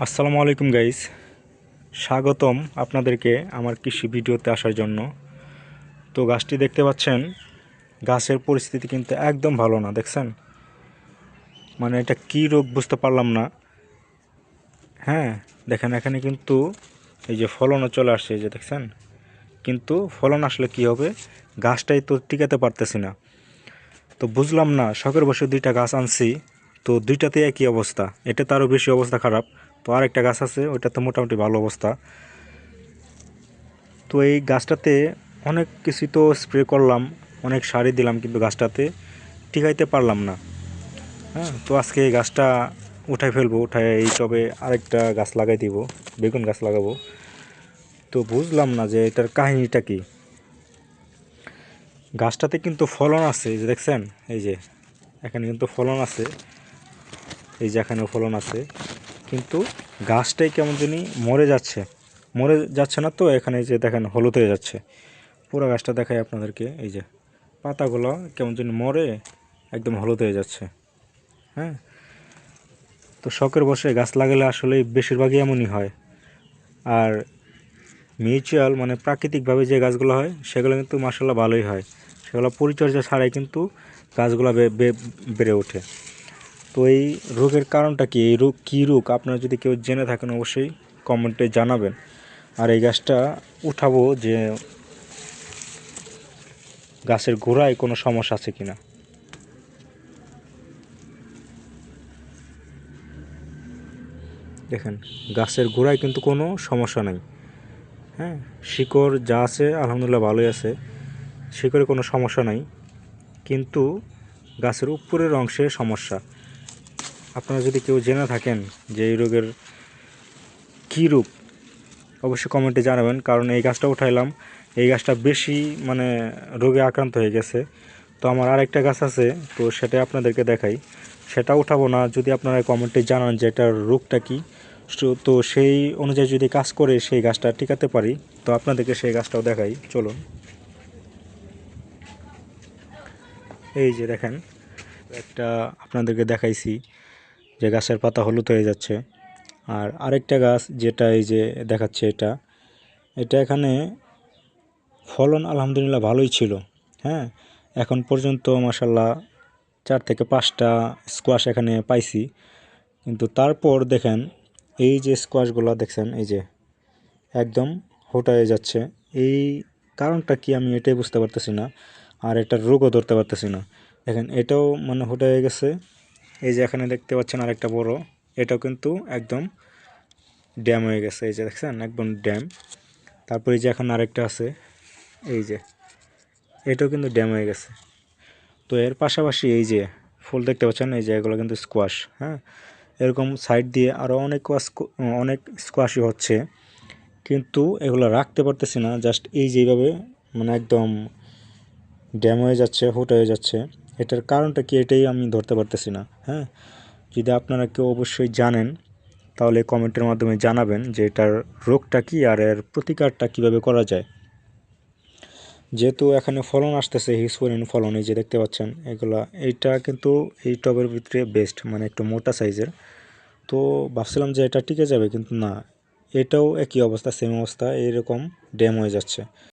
আসসালামু আলাইকুম গাইস, স্বাগতম আপনাদেরকে আমার কৃষি ভিডিওতে আসার জন্য। তো গাছটি দেখতে পাচ্ছেন, গাছের পরিস্থিতি কিন্তু একদম ভালো না। দেখছেন, মানে এটা কী রোগ বুঝতে পারলাম না। হ্যাঁ, দেখেন এখানে কিন্তু এই যে ফলনও চলে আসছে, এই যে দেখছেন। কিন্তু ফলন আসলে কি হবে, গাছটাই তো টিকাতে পারতেছি না। তো বুঝলাম না, শখের বসে দুইটা গাছ আনছি, তো দুইটাতে একই অবস্থা। এটা তারও বেশি অবস্থা খারাপ। তো আরেকটা গাছ আছে, ওইটা তো মোটামুটি ভালো অবস্থা। তো এই গাছটাতে অনেক কিছু তো স্প্রে করলাম, অনেক সারই দিলাম, কিন্তু গাছটাতে টিকাইতে পারলাম না। হ্যাঁ, তো আজকে এই গাছটা উঠাই ফেলবো, উঠায় এই টবে আরেকটা গাছ লাগাই দিব, বেগুন গাছ লাগাবো। তো বুঝলাম না যে এটার কাহিনীটা কি। গাছটাতে কিন্তু ফলন আছে, এই যে দেখছেন, এই যে এখানে কিন্তু ফলন আছে, এই যে এখানেও ফলন আছে, কিন্তু গাছটাই কেমন জানি মরে যাচ্ছে। মরে যাচ্ছে না তো, এখানে যে দেখেন হলুদ হয়ে যাচ্ছে। পুরো গাছটা দেখাই আপনাদেরকে, এই যে পাতাগুলো কেমন যেন মরে একদম হলুদ হয়ে যাচ্ছে। হ্যাঁ, তো শখের বসে গাছ লাগালে আসলে বেশিরভাগই এমনই হয়। আর মিউচুয়াল মানে প্রাকৃতিকভাবে যে গাছগুলো হয় সেগুলো কিন্তু মাসাল্লাহ ভালোই হয়, সেগুলো পরিচর্যা ছাড়াই কিন্তু গাছগুলো বেড়ে ওঠে। তো এই রোগের কারণটা কি, এই রোগ কী রোগ, আপনারা যদি কেউ জেনে থাকেন অবশ্যই কমেন্টে জানাবেন। আর এই গাছটা উঠাবো যে গাছের গোড়ায় কোনো সমস্যা আছে কিনা। দেখেন, গাছের গোড়ায় কিন্তু কোনো সমস্যা নাই। হ্যাঁ, শিকড় যা আছে আলহামদুলিল্লাহ ভালোই আছে, শিকড়ে কোনো সমস্যা নাই, কিন্তু গাছের উপরের অংশে সমস্যা। আপনারা যদি কেউ জেনে থাকেন যে এই রোগের কী রূপ, অবশ্যই কমেন্টে জানাবেন। কারণ এই গাছটা উঠাইলাম, এই গাছটা বেশি মানে রোগে আক্রান্ত হয়ে গেছে। তো আমার আরেকটা গাছ আছে, তো সেটা আপনাদেরকে দেখাই। সেটা উঠাবো না যদি আপনারা কমেন্টে জানান যে এটার রোগটা কী। তো সেই অনুযায়ী যদি কাজ করে সেই গাছটা টিকাতে পারি, তো আপনাদেরকে সেই গাছটাও দেখাই, চলুন। এই যে দেখেন, একটা আপনাদেরকে দেখাইছি যে গাছের পাতা হলুদ হয়ে যাচ্ছে। আর আরেকটা গাছ যেটা এই যে দেখাচ্ছে, এটা এটা এখানে ফলন আলহামদুলিল্লাহ ভালোই ছিল। হ্যাঁ, এখন পর্যন্ত মাসাল্লাহ 4 থেকে 5টা স্কোয়াশ এখানে পাইছি। কিন্তু তারপর দেখেন, এই যে স্কোয়াশগুলো দেখছেন, এই যে একদম হয়ে যাচ্ছে। এই কারণটা কি আমি এটাই বুঝতে পারতেছি না, আর এটার রোগও ধরতে পারতেছি না। দেখেন, এটাও মানে হয়ে গেছে। এই যে এখানে দেখতে পাচ্ছেন আরেকটা বড়, এটাও কিন্তু একদম ড্যাম হয়ে গেছে, এই যে দেখছেন একদম ড্যাম। তারপরে এই যে এখন আরেকটা আছে, এই যে এটাও কিন্তু ড্যাম হয়ে গেছে। তো এর পাশাপাশি এই যে ফুল দেখতে পাচ্ছেন, এই যে এগুলো কিন্তু স্কোয়াশ। হ্যাঁ, এরকম সাইড দিয়ে আরও অনেক স্কোয়াশই হচ্ছে, কিন্তু এগুলো রাখতে পারতেছি না। জাস্ট এই যেভাবে মানে একদম ড্যাম হয়ে যাচ্ছে, হয়ে যাচ্ছে। এটার কারণটা কি এটাই আমি ধরতে পারতেছি না। হ্যাঁ, যদি আপনারা কেউ অবশ্যই জানেন তাহলে কমেন্টের মাধ্যমে জানাবেন যে এটার রোগটা কি আর এর প্রতিকারটা কিভাবে করা যায়। যেহেতু এখানে ফলন আসতেছে, হিউজ পরিমাণ ফলন, এই যে দেখতে পাচ্ছেন এগুলা, এইটা কিন্তু এই টবের ভিতরে বেস্ট, মানে একটু মোটা সাইজের। তো ভাবছিলাম যে এটা টিকে যাবে, কিন্তু না, এটাও একই অবস্থা, সেম অবস্থা, এরকম ড্যাম হয়ে যাচ্ছে।